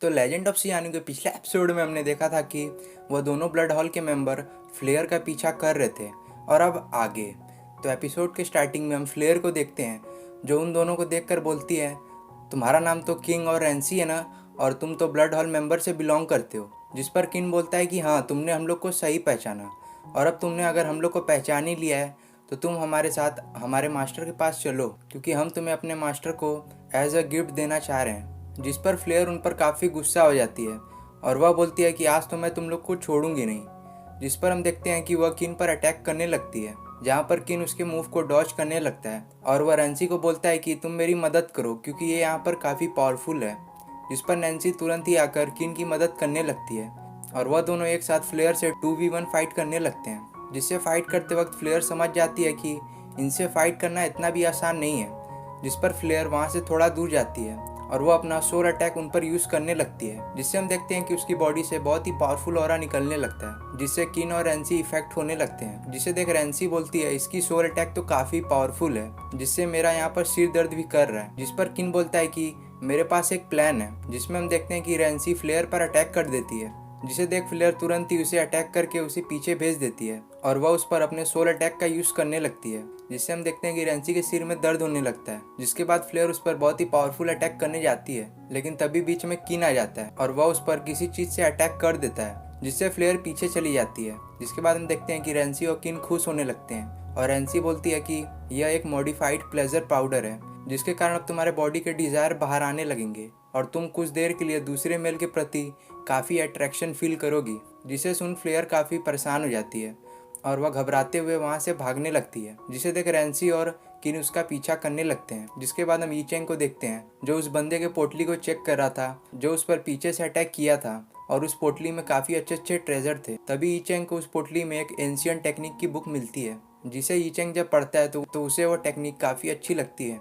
तो legend of सियानो के पिछले एपिसोड में हमने देखा था कि वह दोनों ब्लड हॉल के मेंबर फ्लेयर का पीछा कर रहे थे। और अब आगे तो एपिसोड के स्टार्टिंग में हम फ्लेयर को देखते हैं, जो उन दोनों को देखकर बोलती है, तुम्हारा नाम तो किंग और रैंसी है ना, और तुम तो ब्लड हॉल मेंबर से बिलोंग करते हो। जिस पर किंग बोलता है कि हाँ, तुमने हम लोग को सही पहचाना, और अब तुमने अगर हम लोग को पहचान ही लिया है तो तुम हमारे साथ हमारे मास्टर के पास चलो, क्योंकि हम तुम्हें अपने मास्टर को एज अ गिफ्ट देना चाह रहे हैं। जिस पर फ्लेयर उन पर काफ़ी गुस्सा हो जाती है और वह बोलती है कि आज तो मैं तुम लोग को छोड़ूंगी नहीं। जिस पर हम देखते हैं कि वह किन पर अटैक करने लगती है, जहाँ पर किन उसके मूव को डॉज करने लगता है और वह रैंसी को बोलता है कि तुम मेरी मदद करो क्योंकि ये यहाँ पर काफ़ी पावरफुल है। जिस पर नैन्सी तुरंत ही आकर किन की मदद करने लगती है और वह दोनों एक साथ फ्लेयर से 2v1 फाइट करने लगते हैं। जिससे फाइट करते वक्त फ्लेयर समझ जाती है कि इनसे फाइट करना इतना भी आसान नहीं है। जिस पर फ्लेयर वहाँ से थोड़ा दूर जाती है और वो अपना सोल अटैक उन पर यूज़ करने लगती है, जिससे हम देखते हैं कि उसकी बॉडी से बहुत ही पावरफुल ऑरा निकलने लगता है, जिससे किन और रैंसी इफेक्ट होने लगते हैं। जिसे देख रैंसी बोलती है, इसकी सोल अटैक तो काफ़ी पावरफुल है, जिससे मेरा यहाँ पर सिर दर्द भी कर रहा है। जिस पर किन बोलता है कि मेरे पास एक प्लान है, जिसमें हम देखते हैं कि रैंसी फ्लेयर पर अटैक कर देती है। जिसे देख फ्लेयर तुरंत ही उसे अटैक करके उसे पीछे भेज देती है और वह उस पर अपने सोल अटैक का यूज़ करने लगती है, जिससे हम देखते हैं कि रैंसी के सिर में दर्द होने लगता है। जिसके बाद फ्लेयर उस पर बहुत ही पावरफुल अटैक करने जाती है, लेकिन तभी बीच में किन आ जाता है और वह उस पर किसी चीज़ से अटैक कर देता है, जिससे फ्लेयर पीछे चली जाती है। जिसके बाद हम देखते हैं कि रैंसी और किन खुश होने लगते हैं और रैंसी बोलती है कि यह एक मॉडिफाइड प्लेजर पाउडर है, जिसके कारण अब तुम्हारे बॉडी के डिज़ायर बाहर आने लगेंगे और तुम कुछ देर के लिए दूसरे मेल के प्रति काफ़ी अट्रैक्शन फील करोगी। जिसे सुन फ्लेयर काफ़ी परेशान हो जाती है और वह घबराते हुए वहाँ से भागने लगती है। जिसे देख रैंसी और किन उसका पीछा करने लगते हैं। जिसके बाद हम ईचेंग को देखते हैं, जो उस बंदे के पोटली को चेक कर रहा था, जो उस पर पीछे से अटैक किया था, और उस पोटली में काफ़ी अच्छे अच्छे ट्रेजर थे। तभी ईचेंग को उस पोटली में एक एंशियंट टेक्निक की बुक मिलती है, जिसे ईचेंग जब पढ़ता है तो उसे वो टेक्निक काफ़ी अच्छी लगती है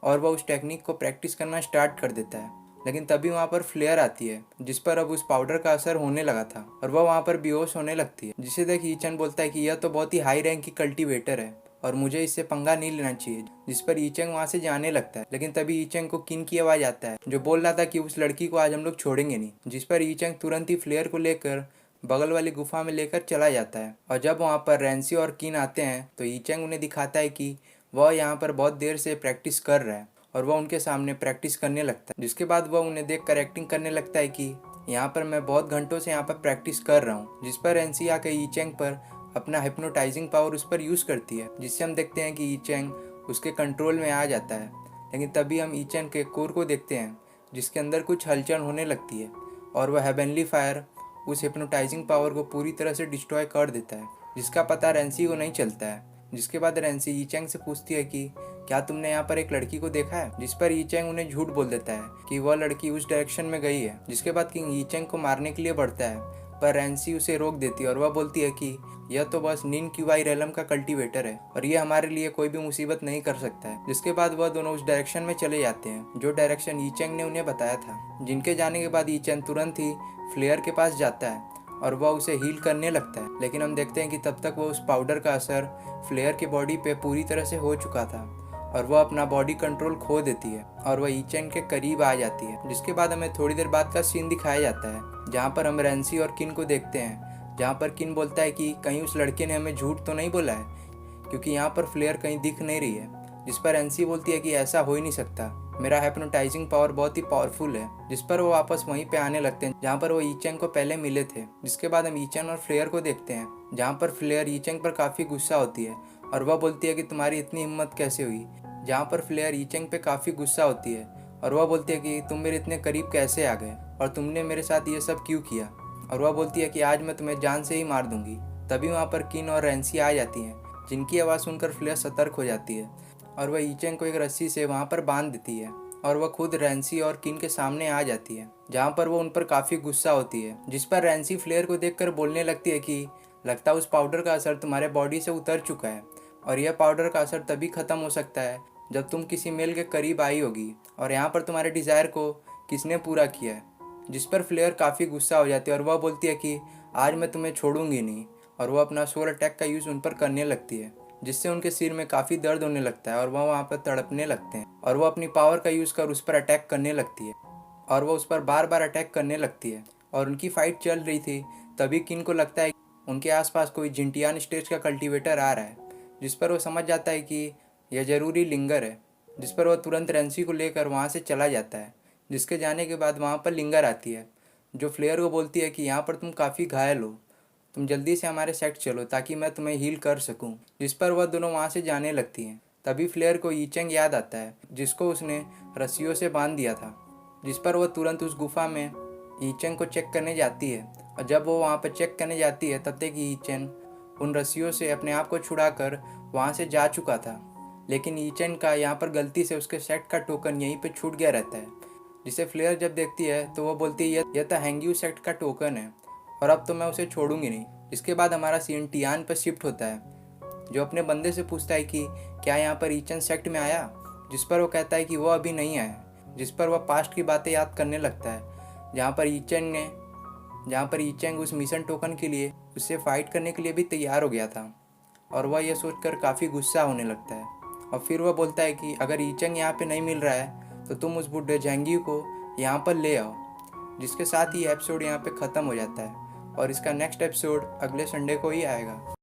और वह उस टेक्निक को प्रैक्टिस करना स्टार्ट कर देता है। लेकिन तभी वहाँ पर फ्लेयर आती है, जिस पर अब उस पाउडर का असर होने लगा था और वह वहाँ पर बेहोश होने लगती है। जिसे देख ईचन बोलता है कि यह तो बहुत ही हाई रैंक की कल्टीवेटर है और मुझे इससे पंगा नहीं लेना चाहिए। जिस पर ईचंग वहाँ से जाने लगता है, लेकिन तभी ईचंग को किन की आवाज़ आता है, जो बोल रहा था कि उस लड़की को आज हम लोग छोड़ेंगे नहीं। जिस पर ईचंग तुरंत ही फ्लेयर को लेकर बगल वाली गुफा में लेकर चला जाता है और जब वहाँ पर रैंसी और किन आते हैं तो ईचंग उन्हें दिखाता है कि वह यहाँ पर बहुत देर से प्रैक्टिस कर रहा है और वह उनके सामने प्रैक्टिस करने लगता है। जिसके बाद वह उन्हें देखकर एक्टिंग करने लगता है कि यहाँ पर मैं बहुत घंटों से यहाँ पर प्रैक्टिस कर रहा हूँ। जिस पर एनसी आकर ईचेंग पर अपना हिप्नोटाइजिंग पावर उस पर यूज़ करती है, जिससे हम देखते हैं कि ईचेंग उसके कंट्रोल में आ जाता है। लेकिन तभी हम ईचेंग के कोर को देखते हैं, जिसके अंदर कुछ हलचल होने लगती है और वह हेवनली फायर उस हिप्नोटाइजिंग पावर को पूरी तरह से डिस्ट्रॉय कर देता है, जिसका पता रेंसी को नहीं चलता है। जिसके बाद रेंसी ईचेंग से पूछती है कि क्या तुमने यहाँ पर एक लड़की को देखा है। जिस पर ईचेंग उन्हें झूठ बोल देता है कि वह लड़की उस डायरेक्शन में गई है। जिसके बाद किंग ईचेंग को मारने के लिए बढ़ता है, पर रेंसी उसे रोक देती है और वह बोलती है कि यह तो बस निन क्यूआई रेलम का कल्टीवेटर है और यह हमारे लिए कोई भी मुसीबत नहीं कर सकता है। जिसके बाद वह दोनों उस डायरेक्शन में चले जाते हैं, जो डायरेक्शन ईचेंग ने उन्हें बताया था। जिनके जाने के बाद ईचेंग तुरंत ही फ्लेयर के पास जाता है और वह उसे हील करने लगता है। लेकिन हम देखते हैं कि तब तक वह उस पाउडर का असर फ्लेयर की बॉडी पे पूरी तरह से हो चुका था और वह अपना बॉडी कंट्रोल खो देती है और वह ईचेंग के करीब आ जाती है। जिसके बाद हमें थोड़ी देर बाद का सीन दिखाया जाता है, जहाँ पर हम रेंसी और किन को देखते हैं, जहाँ पर किन बोलता है कि कहीं उस लड़के ने हमें झूठ तो नहीं बोला है, क्योंकि यहाँ पर फ्लेयर कहीं दिख नहीं रही है। जिस पर रेंसी बोलती है कि ऐसा हो ही नहीं सकता, मेरा हिप्नोटाइजिंग पावर बहुत ही पावरफुल है। जिस पर वो वापस वहीं पे आने लगते हैं जहाँ पर वो ईचेंग को पहले मिले थे। जिसके बाद हम ईचेंग और फ्लेयर को देखते हैं, जहाँ पर फ्लेयर ईचेंग पर काफ़ी गुस्सा होती है और वह बोलती है कि तुम्हारी इतनी हिम्मत कैसे हुई। जहाँ पर फ्लेयर ईचेंग पे काफ़ी गुस्सा होती है और वह बोलती है कि तुम मेरे इतने करीब कैसे आ गए और तुमने मेरे साथ ये सब क्यों किया। और वह बोलती है कि आज मैं तुम्हें जान से ही मार दूंगी। तभी वहाँ पर किन और रेंसी आ जाती हैं, जिनकी आवाज़ सुनकर फ्लेयर सतर्क हो जाती है और वह ईचेंग को एक रस्सी से वहाँ पर बांध देती है और वह खुद रेंसी और किन के सामने आ जाती है, जहाँ पर वो उन पर काफ़ी गुस्सा होती है। जिस पर रेंसी फ्लेयर को देखकर बोलने लगती है कि लगता है उस पाउडर का असर तुम्हारे बॉडी से उतर चुका है और यह पाउडर का असर तभी ख़त्म हो सकता है जब तुम किसी मेल के करीब आई होगी और यहाँ पर तुम्हारे डिज़ायर को किसने पूरा किया है। जिस पर फ्लेयर काफ़ी गुस्सा हो जाती है और वह बोलती है कि आज मैं तुम्हें छोड़ूंगी नहीं, और वह अपना सोल अटैक का यूज़ उन पर करने लगती है, जिससे उनके सिर में काफ़ी दर्द होने लगता है और वह वहाँ पर तड़पने लगते हैं और वह अपनी पावर का यूज़ कर उस पर अटैक करने लगती है। और वो उस पर बार बार अटैक करने लगती है। और उनकी फाइट चल रही थी, तभी किन को लगता है उनके आसपास कोई जिंटियान स्टेज का कल्टीवेटर आ रहा है, जिस पर वो समझ जाता है कि यह ज़रूरी लिंगर है। जिस पर वह तुरंत रेंसी को लेकर वहाँ से चला जाता है। जिसके जाने के बाद वहाँ पर लिंगर आती है, जो फ्लेयर को बोलती है कि यहाँ पर तुम काफ़ी घायल हो, तुम जल्दी से हमारे सेट चलो ताकि मैं तुम्हें हील कर सकूं। जिस पर वह दोनों वहाँ से जाने लगती हैं। तभी फ्लेयर को यीचेंग याद आता है, जिसको उसने रस्सियों से बांध दिया था। जिस पर वह तुरंत उस गुफा में यीचेंग को चेक करने जाती है। और जब वो वहाँ पर चेक करने जाती है तब तक यीचेंग उन रस्सियों से अपने आप को छुड़ाकर वहाँ से जा चुका था। लेकिन यीचेंग का यहाँ पर गलती से उसके सेट का टोकन यहीं पर छूट गया रहता है, जिसे फ्लेयर जब देखती है तो वह बोलती है यह तो हैंग्यू सेट का टोकन है और अब तो मैं उसे छोड़ूंगी नहीं। इसके बाद हमारा सीन टियान पर शिफ्ट होता है, जो अपने बंदे से पूछता है कि क्या यहाँ पर ईचन सेक्ट में आया। जिस पर वो कहता है कि वो अभी नहीं आया। जिस पर वह पास्ट की बातें याद करने लगता है, जहाँ पर ईचेंग उस मिशन टोकन के लिए उससे फाइट करने के लिए भी तैयार हो गया था। और वह यह सोचकर काफ़ी गुस्सा होने लगता है। और फिर वह बोलता है कि अगर ईचेंग यहाँ पे नहीं मिल रहा है तो तुम उस बुढ़े जेंगी को यहाँ पर ले आओ। जिसके साथ ही एपिसोड यहाँ पे ख़त्म हो जाता है और इसका नेक्स्ट एपिसोड अगले संडे को ही आएगा।